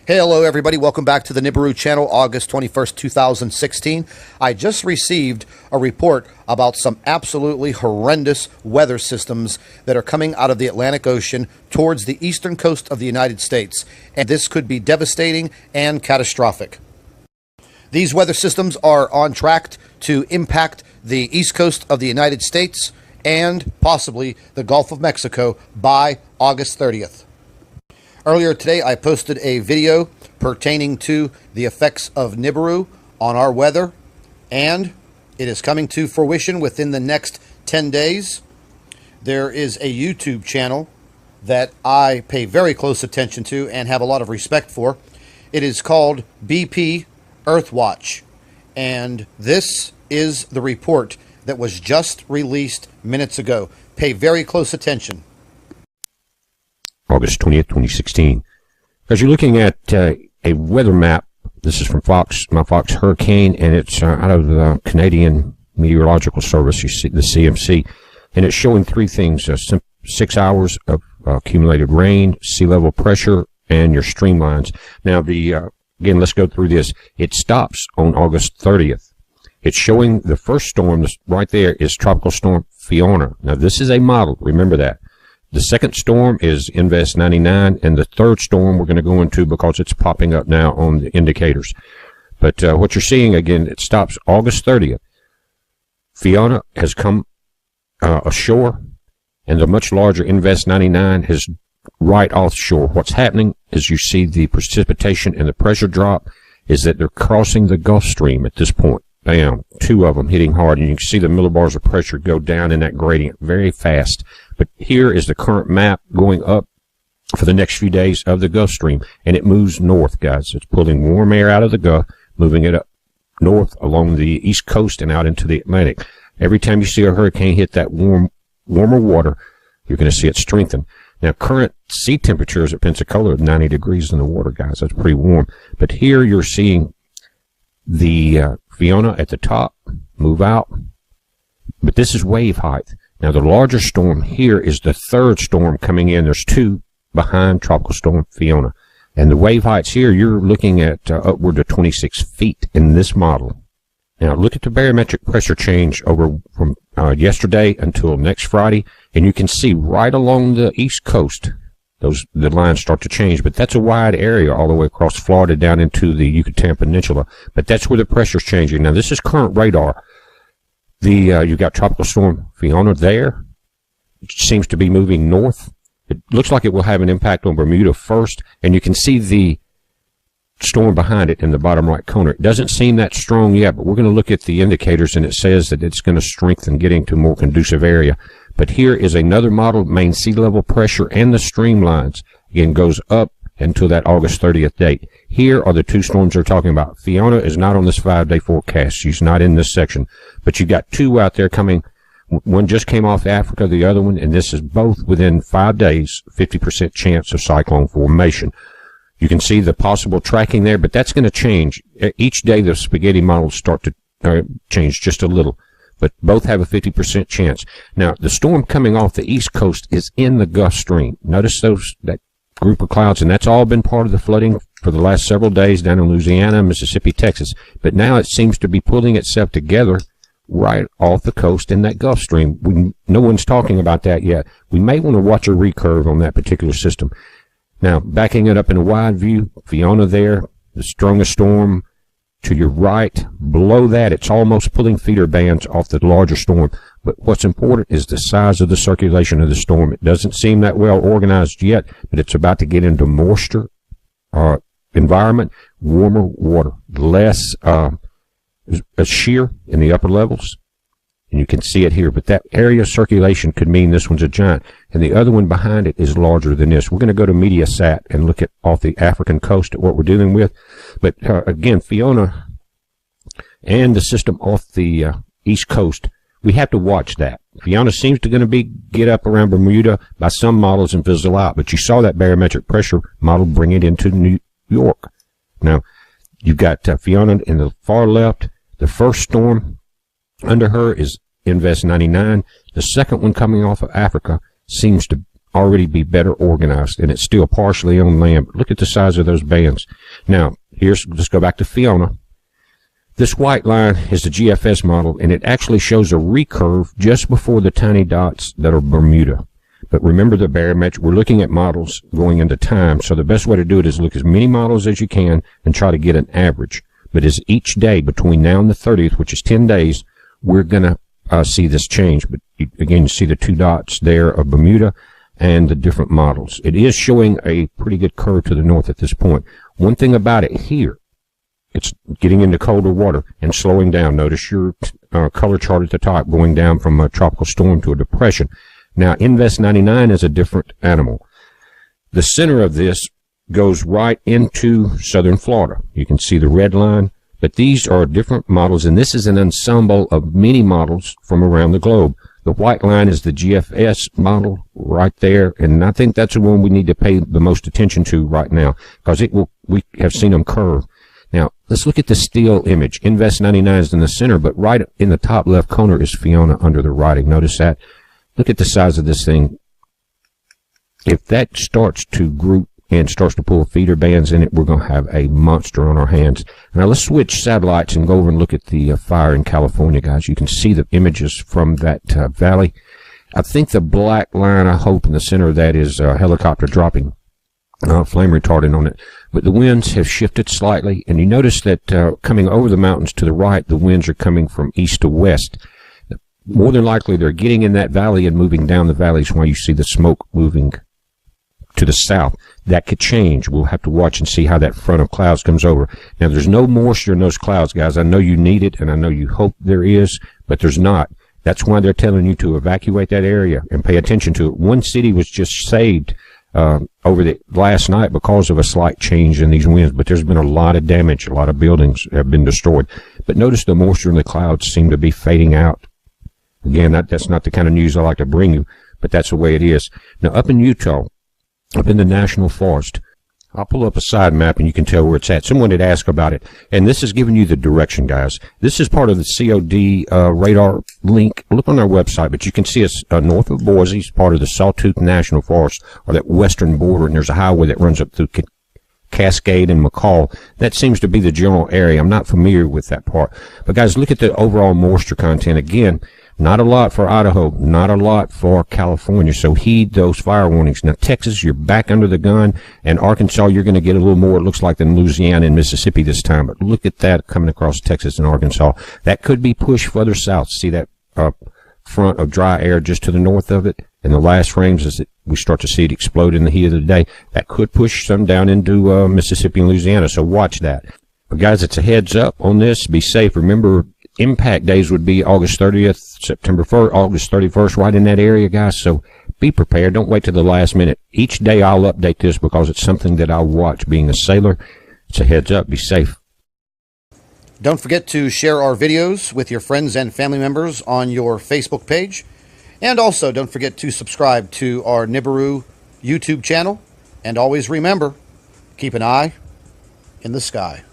Hey, hello everybody. Welcome back to the Nibiru channel, August 21st, 2016. I just received a report about some absolutely horrendous weather systems that are coming out of the Atlantic Ocean towards the eastern coast of the United States. And this could be devastating and catastrophic. These weather systems are on track to impact the east coast of the United States and possibly the Gulf of Mexico by August 30th. Earlier today, I posted a video pertaining to the effects of Nibiru on our weather, and it is coming to fruition within the next 10 days. There is a YouTube channel that I pay very close attention to and have a lot of respect for. It is called BP Earthwatch, and this is the report that was just released minutes ago. Pay very close attention. August 20th, 2016. As you're looking at a weather map, this is from my Fox Hurricane, and it's out of the Canadian Meteorological Service, you see the CMC, and it's showing three things: 6 hours of accumulated rain, sea level pressure, and your streamlines. Now, again, let's go through this. It stops on August 30th. It's showing the first storm right there is Tropical Storm Fiona. Now, this is a model. Remember that. The second storm is Invest 99, and the third storm we're going to go into because it's popping up now on the indicators. But what you're seeing, again, it stops August 30th. Fiona has come ashore, and the much larger Invest 99 is right offshore. What's happening is you see the precipitation and the pressure drop is that they're crossing the Gulf Stream at this point. Bam, two of them hitting hard, and you can see the millibars of pressure go down in that gradient very fast. But here is the current map going up for the next few days of the Gulf Stream, and it moves north, guys. It's pulling warm air out of the Gulf, moving it up north along the east coast and out into the Atlantic. Every time you see a hurricane hit that warmer water, you're going to see it strengthen. Now, current sea temperatures at Pensacola are 90 degrees in the water, guys. That's pretty warm. But here you're seeing the Fiona at the top move out, but this is wave height. Now, the larger storm here is the third storm coming in. There's two behind Tropical Storm Fiona, and the wave heights here, you're looking at upward of 26 feet in this model. Now, look at the barometric pressure change over from yesterday until next Friday, and you can see right along the east coast the lines start to change, but that's a wide area all the way across Florida down into the Yucatan Peninsula. But that's where the pressure's changing. Now, this is current radar. You got Tropical Storm Fiona there. It seems to be moving north. It looks like it will have an impact on Bermuda first, and you can see the storm behind it in the bottom right corner. It doesn't seem that strong yet, but we're going to look at the indicators, and it says that it's going to strengthen getting to a more conducive area. But here is another model, main sea level pressure and the streamlines. Again, goes up until that August 30th date. Here are the two storms they're talking about. Fiona is not on this 5-day forecast. She's not in this section. But you got two out there coming. One just came off Africa, the other one, and this is both within 5 days, 50% chance of cyclone formation. You can see the possible tracking there, but that's going to change. Each day the spaghetti models start to change just a little, but both have a 50% chance. Now, the storm coming off the east coast is in the Gulf Stream. Notice that group of clouds, and that's all been part of the flooding for the last several days down in Louisiana, Mississippi, Texas. But now it seems to be pulling itself together right off the coast in that Gulf Stream. No one's talking about that yet. We may want to watch a recurve on that particular system. Now, backing it up in a wide view, Fiona there, the strongest storm to your right. Below that, it's almost pulling feeder bands off the larger storm. But what's important is the size of the circulation of the storm. It doesn't seem that well organized yet, but it's about to get into moisture environment, warmer water, less shear in the upper levels. And you can see it here, but that area of circulation could mean this one's a giant, and the other one behind it is larger than this. We're going to go to Mediasat and look at off the African coast at what we're dealing with. But again, Fiona and the system off the east coast, we have to watch that. Fiona seems to going to get up around Bermuda by some models and fizzle out, but you saw that barometric pressure model bring it into New York. Now, you've got Fiona in the far left. The first storm under her is Invest 99. The second one coming off of Africa seems to already be better organized, and it's still partially on land. But look at the size of those bands. Now, let's go back to Fiona. This white line is the GFS model, and it actually shows a recurve just before the tiny dots that are Bermuda. But remember the barometric, we're looking at models going into time, so the best way to do it is look as many models as you can and try to get an average. But as each day between now and the 30th, which is 10 days, we're going to see this change. But again, you see the two dots there of Bermuda and the different models. It is showing a pretty good curve to the north at this point. One thing about it here, it's getting into colder water and slowing down. Notice your color chart at the top going down from a tropical storm to a depression. Now, Invest 99 is a different animal. The center of this goes right into southern Florida. You can see the red line, but these are different models, and this is an ensemble of many models from around the globe. The white line is the GFS model right there, and I think that's the one we need to pay the most attention to right now, because we have seen them curve. Now, let's look at the steel image. Invest 99 is in the center, but right in the top left corner is Fiona under the writing. Notice that. Look at the size of this thing. If that starts to group and starts to pull feeder bands in it, we're going to have a monster on our hands. Now, let's switch satellites and go over and look at the fire in California, guys. You can see the images from that valley. I think the black line, I hope, in the center of that is a helicopter dropping flame retardant on it. But the winds have shifted slightly, and you notice that coming over the mountains to the right, the winds are coming from east to west. More than likely, they're getting in that valley and moving down the valleys while you see the smoke moving to the south. That could change. We'll have to watch and see how that front of clouds comes over. Now, there's no moisture in those clouds, guys. I know you need it, and I know you hope there is, but there's not. That's why they're telling you to evacuate that area and pay attention to it. One city was just saved over the last night because of a slight change in these winds, but there's been a lot of damage. A lot of buildings have been destroyed. But notice the moisture in the clouds seem to be fading out. Again, that's not the kind of news I like to bring you, but that's the way it is. Now, up in Utah, up in the National Forest, I'll pull up a side map and you can tell where it's at. Someone had asked about it, and this is giving you the direction, guys. This is part of the COD radar link. Look on our website, but you can see it's north of Boise. It's part of the Sawtooth National Forest, or that western border, and there's a highway that runs up through Cascade and McCall. That seems to be the general area. I'm not familiar with that part. But, guys, look at the overall moisture content. Again, not a lot for Idaho, not a lot for California, so heed those fire warnings. Now, Texas, you're back under the gun, and Arkansas, you're going to get a little more, it looks like, than Louisiana and Mississippi this time. But look at that coming across Texas and Arkansas. That could be pushed further south. See that front of dry air just to the north of it? And the last frames, as we start to see it explode in the heat of the day, that could push some down into Mississippi and Louisiana, so watch that. But, guys, it's a heads up on this. Be safe. Remember, impact days would be August 30th, September 1st, August 31st, right in that area, guys. So be prepared. Don't wait till the last minute. Each day I'll update this because it's something that I'll watch. Being a sailor, it's a heads up. Be safe. Don't forget to share our videos with your friends and family members on your Facebook page. And also, don't forget to subscribe to our Nibiru YouTube channel. And always remember, keep an eye in the sky.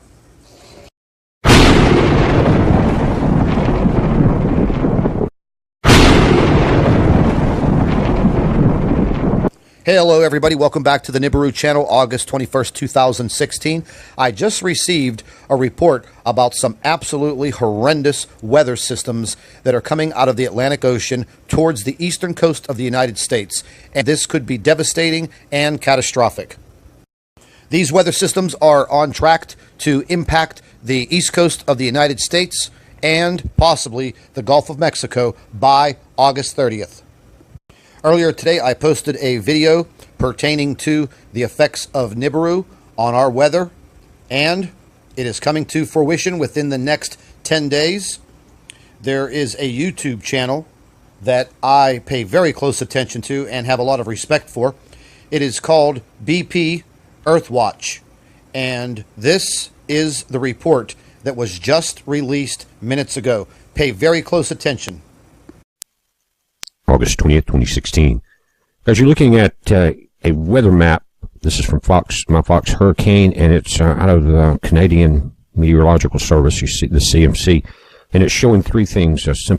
Hey, hello, everybody. Welcome back to the Nibiru channel, August 21st, 2016. I just received a report about some absolutely horrendous weather systems that are coming out of the Atlantic Ocean towards the eastern coast of the United States. And this could be devastating and catastrophic. These weather systems are on track to impact the east coast of the United States and possibly the Gulf of Mexico by August 30th. Earlier today, I posted a video pertaining to the effects of Nibiru on our weather, and it is coming to fruition within the next 10 days. There is a YouTube channel that I pay very close attention to and have a lot of respect for. It is called BP Earthwatch, and this is the report that was just released minutes ago. Pay very close attention. August 20th, 2016. As you're looking at a weather map, this is from my Fox Hurricane, and it's out of the Canadian Meteorological Service, you see the CMC, and it's showing three things.